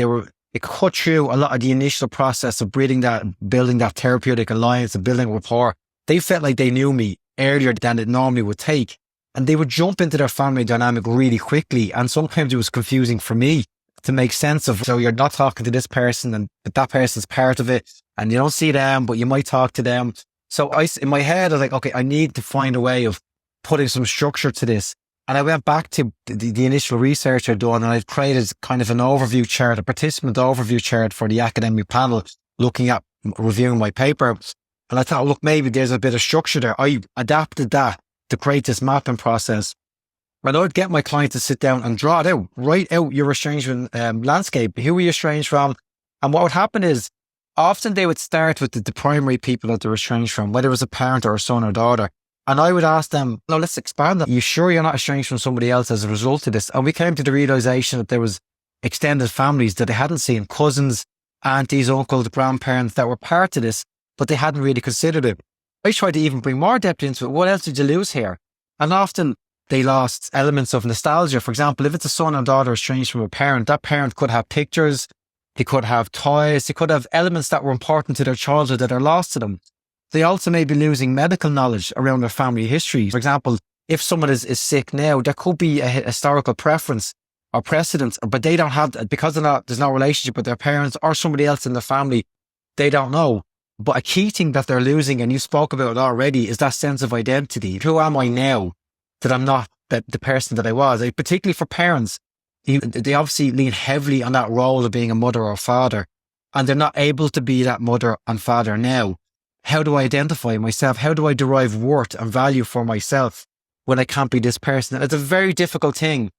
it cut through a lot of the initial process of building that therapeutic alliance and building rapport they felt like they knew me earlier than it normally would take. And they would jump into their family dynamic really quickly. And sometimes it was confusing for me to make sense of, so you're not talking to this person, but that person's part of it. And you don't see them, but you might talk to them. So in my head, I was like, okay, I need to find a way of putting some structure to this. And I went back to the initial research I'd done, and I'd created kind of an overview chart, a participant overview chart for the academic panel, looking at reviewing my paper. And I thought, look, maybe there's a bit of structure there. I adapted that to create this mapping process. And I would get my client to sit down and draw it out, write out your estrangement landscape. Who are you estranged from? And what would happen is, often they would start with the primary people that they're estranged from, whether it was a parent or a son or daughter. And I would ask them, no, let's expand that. Are you sure you're not estranged from somebody else as a result of this? And we came to the realization that there was extended families that they hadn't seen, cousins, aunties, uncles, grandparents that were part of this, but they hadn't really considered it. I tried to even bring more depth into it. What else did you lose here? And often they lost elements of nostalgia. For example, if it's a son or daughter estranged from a parent, that parent could have pictures, they could have toys, they could have elements that were important to their childhood that are lost to them. They also may be losing medical knowledge around their family history. For example, if someone is sick now, there could be a historical preference or precedent, but they don't have, because there's no relationship with their parents or somebody else in the family, they don't know. But a key thing that they're losing, and you spoke about it already, is that sense of identity. Who am I now that I'm not the person that I was? Particularly for parents, they obviously lean heavily on that role of being a mother or father, and they're not able to be that mother and father now. How do I identify myself? How do I derive worth and value for myself when I can't be this person? And it's a very difficult thing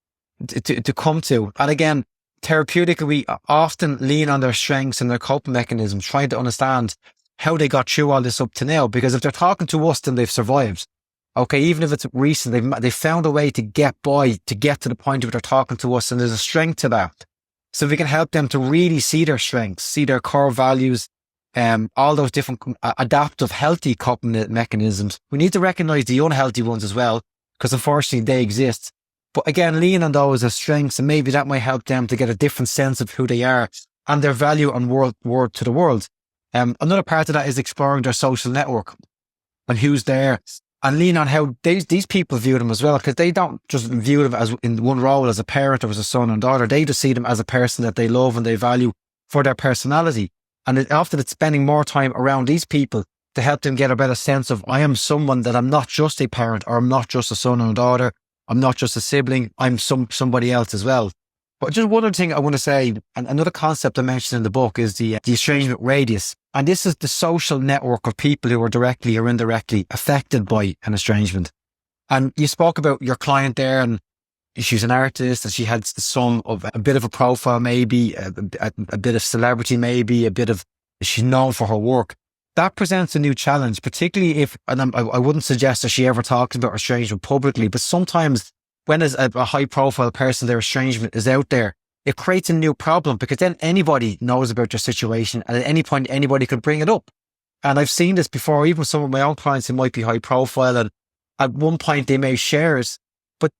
to come to. And again, therapeutically, we often lean on their strengths and their coping mechanisms, trying to understand how they got through all this up to now. Because if they're talking to us, then they've survived. Okay, even if it's recent, they've found a way to get by, to get to the point where they're talking to us, and there's a strength to that. So we can help them to really see their strengths, see their core values, all those different adaptive, healthy coping mechanisms. We need to recognize the unhealthy ones as well, because unfortunately they exist. But again, lean on those as strengths, and maybe that might help them to get a different sense of who they are and their value and worth to the world. Another part of that is exploring their social network and who's there, and lean on how these people view them as well, because they don't just view them as in one role as a parent or as a son and daughter. They just see them as a person that they love and they value for their personality. And often it's spending more time around these people to help them get a better sense of, I am someone that I'm not just a parent, or I'm not just a son or a daughter, I'm not just a sibling, I'm somebody else as well. But just one other thing I want to say, and another concept I mentioned in the book, is the estrangement radius. And this is the social network of people who are directly or indirectly affected by an estrangement. And you spoke about your client there, and she's an artist, and she had some of a bit of a profile, maybe a bit of celebrity, maybe she's known for her work. That presents a new challenge, particularly if, and I wouldn't suggest that she ever talks about estrangement publicly, but sometimes when a high profile person, their estrangement is out there, it creates a new problem, because then anybody knows about your situation, and at any point anybody could bring it up. And I've seen this before, even with some of my own clients who might be high profile, and at one point they may share it, but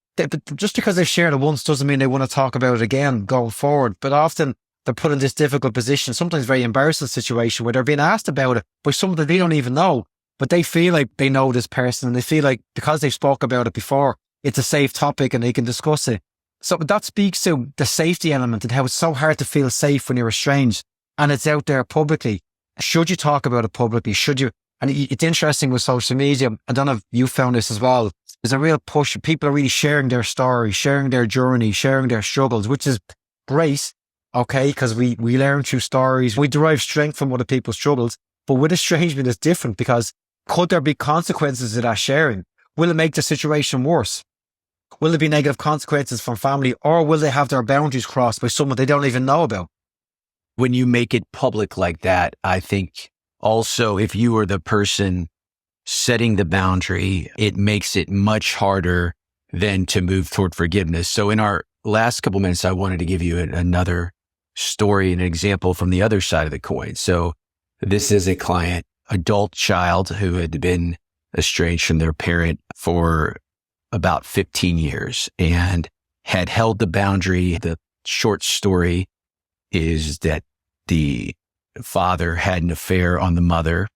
just because they've shared it once doesn't mean they want to talk about it again going forward. But often they're put in this difficult position, sometimes very embarrassing situation, where they're being asked about it by someone that they don't even know, but they feel like they know this person, and they feel like because they've spoke about it before, it's a safe topic and they can discuss it. So that speaks to the safety element and how it's so hard to feel safe when you're estranged and it's out there publicly. Should you talk about it publicly? Should you? And it's interesting with social media, I don't know if you found this as well, there's a real push. People are really sharing their story, sharing their journey, sharing their struggles, which is great, okay, because we learn through stories. We derive strength from other people's struggles. But with estrangement, it's different, because could there be consequences to that sharing? Will it make the situation worse? Will there be negative consequences from family, or will they have their boundaries crossed by someone they don't even know about? When you make it public like that, I think also if you are the person setting the boundary, it makes it much harder than to move toward forgiveness. So in our last couple minutes, I wanted to give you another story, an example from the other side of the coin. So this is a client, adult child, who had been estranged from their parent for about 15 years and had held the boundary. The short story is that the father had an affair on the mother,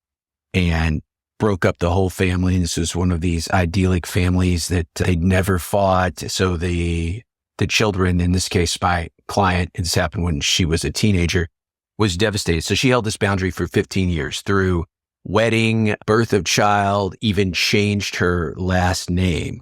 and broke up the whole family. And this was one of these idyllic families that they'd never fought. So the children, in this case, my client, this happened when she was a teenager, was devastated. So she held this boundary for 15 years through wedding, birth of child, even changed her last name.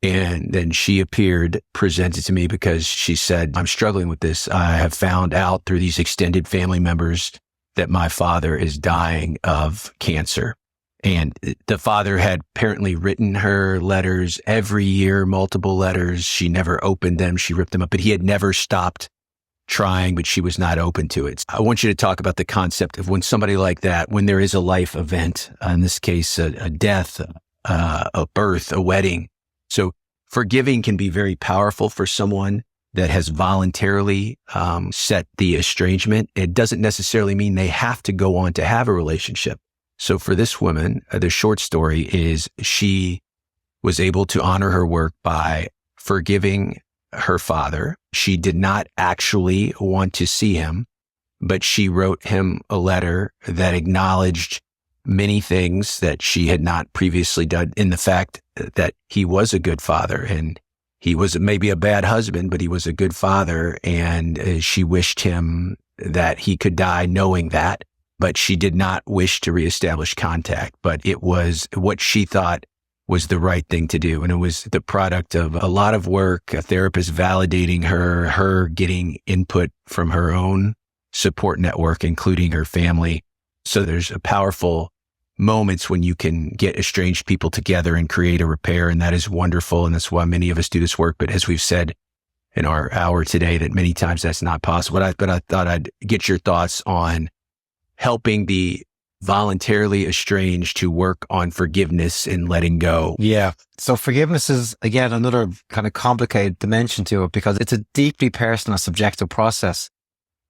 And then she appeared, presented to me because she said, I'm struggling with this. I have found out through these extended family members that my father is dying of cancer. And the father had apparently written her letters every year, multiple letters. She never opened them. She ripped them up, but he had never stopped trying, but she was not open to it. I want you to talk about the concept of when somebody like that, when there is a life event, in this case, a death, a birth, a wedding. So forgiving can be very powerful for someone that has voluntarily set the estrangement. It doesn't necessarily mean they have to go on to have a relationship. So for this woman, the short story is she was able to honor her work by forgiving her father. She did not actually want to see him, but she wrote him a letter that acknowledged many things that she had not previously done, in the fact that he was a good father and he was maybe a bad husband, but he was a good father. And she wished him that he could die knowing that, but she did not wish to reestablish contact. But it was what she thought was the right thing to do. And it was the product of a lot of work, a therapist validating her getting input from her own support network, including her family. So there's a powerful moments when you can get estranged people together and create a repair. And that is wonderful. And that's why many of us do this work. But as we've said in our hour today, that many times that's not possible. But I thought I'd get your thoughts on helping the voluntarily estranged to work on forgiveness and letting go. Yeah. So forgiveness is, again, another kind of complicated dimension to it because it's a deeply personal, subjective process.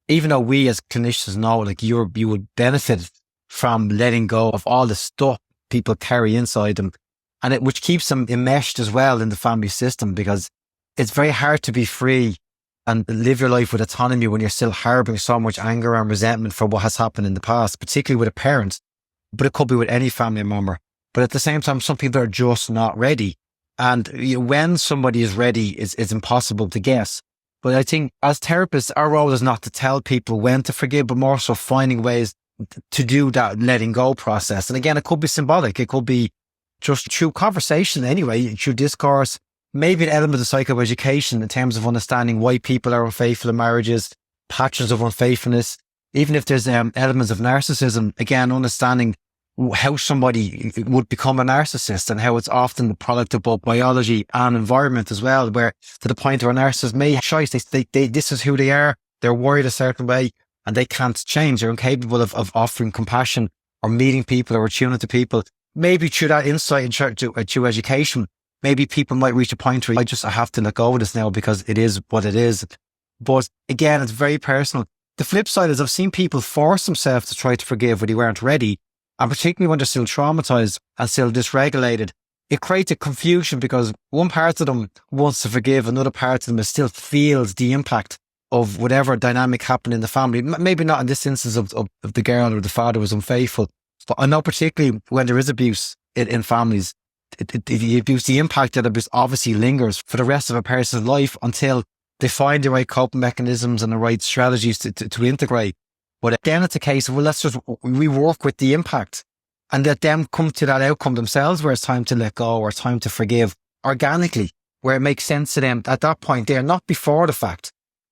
Even though we as clinicians know, like you would benefit from letting go of all the stuff people carry inside them, and which keeps them enmeshed as well in the family system, because it's very hard to be free and live your life with autonomy when you're still harboring so much anger and resentment for what has happened in the past, particularly with a parent, but it could be with any family member. But at the same time, some people are just not ready. And when somebody is ready is impossible to guess. But I think as therapists, our role is not to tell people when to forgive, but more so finding ways to do that letting go process. And again, it could be symbolic. It could be just through conversation anyway, through discourse, maybe an element of psychoeducation in terms of understanding why people are unfaithful in marriages, patterns of unfaithfulness, even if there's elements of narcissism, again, understanding how somebody would become a narcissist and how it's often the product of both biology and environment as well, where to the point where a narcissist may choice, they this is who they are, they're wired a certain way and they can't change, they're incapable of offering compassion or meeting people or attuning to people. Maybe through that insight and through education, maybe people might reach a point where I have to let go of this now because it is what it is. But again, it's very personal. The flip side is I've seen people force themselves to try to forgive when they weren't ready. And particularly when they're still traumatized and still dysregulated, it creates a confusion because one part of them wants to forgive, another part of them still feels the impact of whatever dynamic happened in the family. Maybe not in this instance of the girl or the father was unfaithful, but I know particularly when there is abuse in families, the abuse, the impact of abuse obviously lingers for the rest of a person's life until they find the right coping mechanisms and the right strategies to integrate. But then it's a case of, well, we work with the impact and let them come to that outcome themselves where it's time to let go or time to forgive organically, where it makes sense to them at that point there, not before the fact.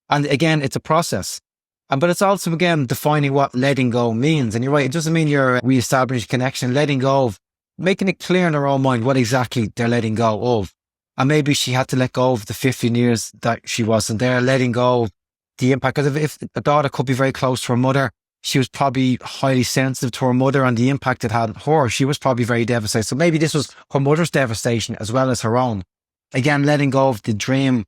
And again, it's a process. But it's also, again, defining what letting go means. And you're right, it doesn't mean you're re-establishing connection, letting go of, making it clear in their own mind what exactly they're letting go of. And maybe she had to let go of the 15 years that she wasn't there, letting go of the impact. Because if a daughter could be very close to her mother, she was probably highly sensitive to her mother and the impact it had on her. She was probably very devastated. So maybe this was her mother's devastation as well as her own. Again, letting go of the dream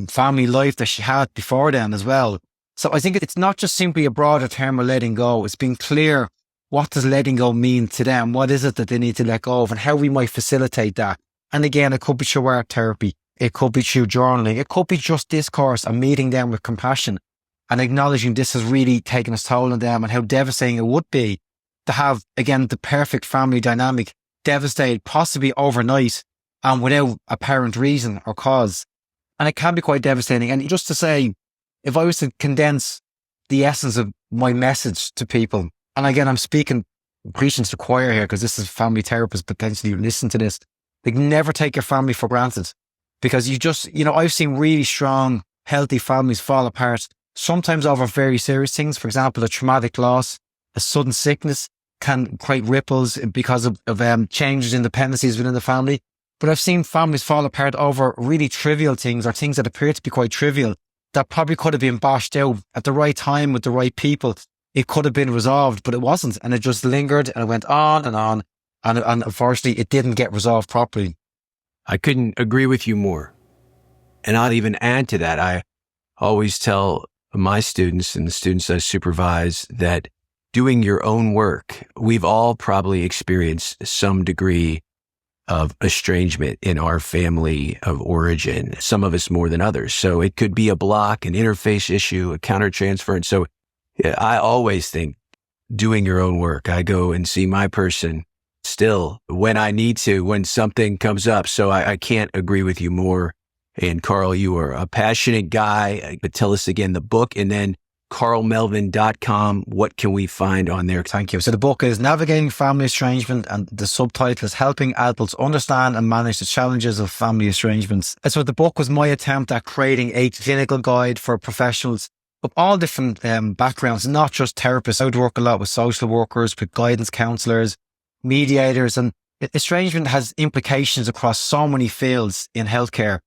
family life that she had before then as well. So I think it's not just simply a broader term of letting go. It's being clear, what does letting go mean to them? What is it that they need to let go of and how we might facilitate that? And again, it could be through art therapy. It could be through journaling. It could be just discourse and meeting them with compassion and acknowledging this has really taken its toll on them and how devastating it would be to have, again, the perfect family dynamic devastated possibly overnight and without apparent reason or cause. And it can be quite devastating. And just to say, if I was to condense the essence of my message to people, and again, I'm preaching to the choir here because this is family therapists potentially listen to this. Like, never take your family for granted, because I've seen really strong, healthy families fall apart, sometimes over very serious things. For example, a traumatic loss, a sudden sickness can create ripples because of changes in dependencies within the family. But I've seen families fall apart over really trivial things, or things that appear to be quite trivial, that probably could have been bashed out at the right time with the right people. It could have been resolved, but it wasn't. And it just lingered and it went on and on. And unfortunately, it didn't get resolved properly. I couldn't agree with you more. And I'll even add to that. I always tell my students and the students I supervise that doing your own work, we've all probably experienced some degree of estrangement in our family of origin, some of us more than others. So it could be a block, an interface issue, a countertransference. So I always think doing your own work. I go and see my person still when I need to, when something comes up. So I can't agree with you more. And Karl, you are a passionate guy. But tell us again the book, and then karlmelvin.com. What can we find on there? Thank you. So the book is Navigating Family Estrangement, and the subtitle is Helping Adults Understand and Manage the Challenges of Family Estrangements. And so the book was my attempt at creating a clinical guide for professionals of all different backgrounds, not just therapists. I would work a lot with social workers, with guidance counsellors, mediators, and estrangement has implications across so many fields in healthcare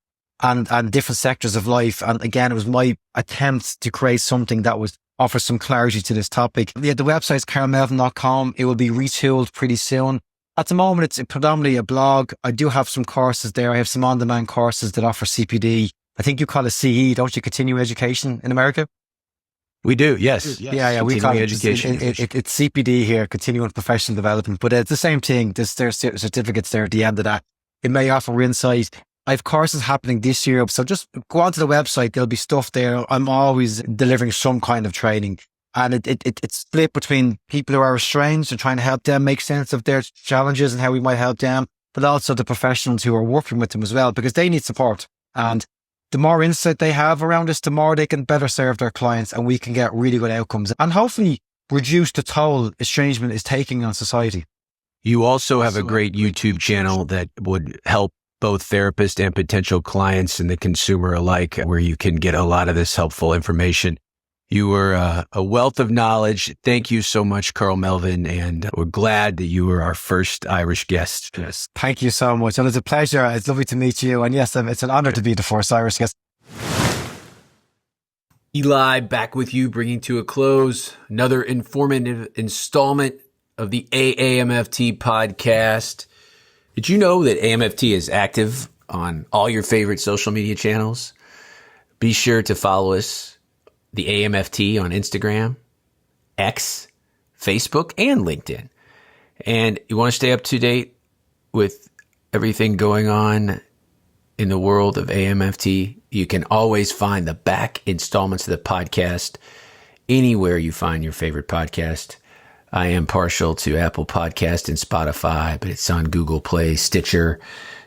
and different sectors of life. And again, it was my attempt to create something that would offer some clarity to this topic. The website is karlmelvin.com. It will be retooled pretty soon. At the moment, it's predominantly a blog. I do have some courses there. I have some on-demand courses that offer CPD. I think you call it CE, don't you? Continuing education in America? We do, yes. Yeah. We call it education. It's CPD here, continuing professional development, but it's the same thing. There's certificates there at the end of that. It may offer insight. I have courses happening this year, so just go onto the website. There'll be stuff there. I'm always delivering some kind of training, and it's split between people who are estranged and trying to help them make sense of their challenges and how we might help them, but also the professionals who are working with them as well, because they need support. And the more insight they have around this, the more they can better serve their clients, and we can get really good outcomes and hopefully reduce the toll estrangement is taking on society. You also have a great YouTube channel that would help both therapists and potential clients and the consumer alike, where you can get a lot of this helpful information. You were a wealth of knowledge. Thank you so much, Karl Melvin, and we're glad that you were our first Irish guest. Yes, thank you so much. And it's a pleasure. It's lovely to meet you. And yes, it's an honor to be the first Irish guest. Eli, back with you, bringing to a close another informative installment of the AAMFT podcast. Did you know that AAMFT is active on all your favorite social media channels? Be sure to follow us, the AAMFT, on Instagram, X, Facebook, and LinkedIn. And you want to stay up to date with everything going on in the world of AAMFT, you can always find the back installments of the podcast anywhere you find your favorite podcast. I am partial to Apple Podcast and Spotify, but it's on Google Play, Stitcher.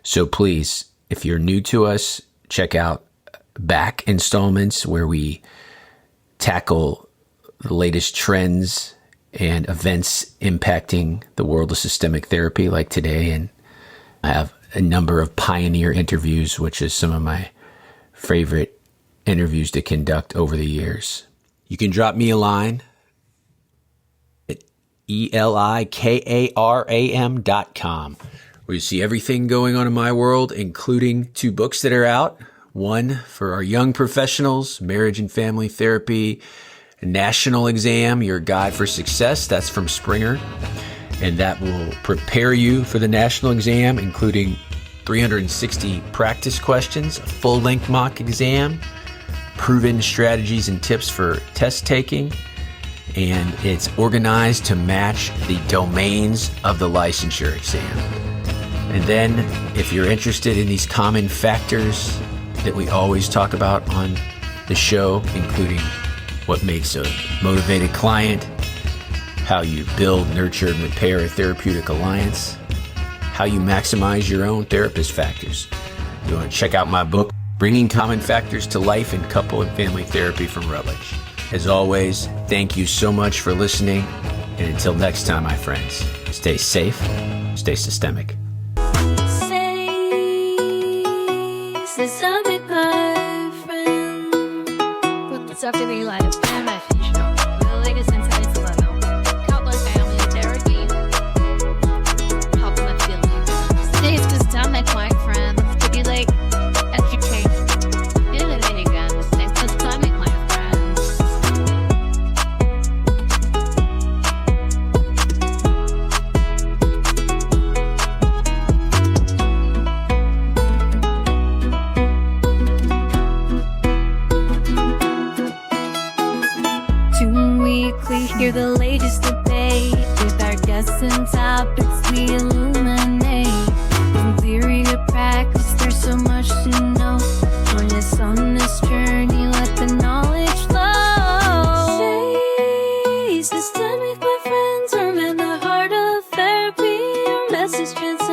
So please, if you're new to us, check out back installments where we tackle the latest trends and events impacting the world of systemic therapy like today. And I have a number of pioneer interviews, which is some of my favorite interviews to conduct over the years. You can drop me a line at ELIKARAM.com, where you see everything going on in my world, including 2 books that are out. One for our young professionals, Marriage and Family Therapy, National Exam, Your Guide for Success. That's from Springer. And that will prepare you for the national exam, including 360 practice questions, a full-length mock exam, proven strategies and tips for test taking, and it's organized to match the domains of the licensure exam. And then, if you're interested in these common factors that we always talk about on the show, including what makes a motivated client, how you build, nurture, and repair a therapeutic alliance, how you maximize your own therapist factors. You want to check out my book, Bringing Common Factors to Life in Couple and Family Therapy from Rutledge. As always, thank you so much for listening. And until next time, my friends, stay safe, stay systemic. Stay systemic, my friend. After the line of AAMFT show, with the latest insights level, countless family therapy, helping them feel stay systemic, my friend. To be like education, feel it again. Stay systemic, my friend. We hear the latest debate with our guests and topics we illuminate. From theory to practice, there's so much to know. Join us on this journey, let the knowledge flow. Stay systemic, my friends. We're in the heart of therapy. Our message transcends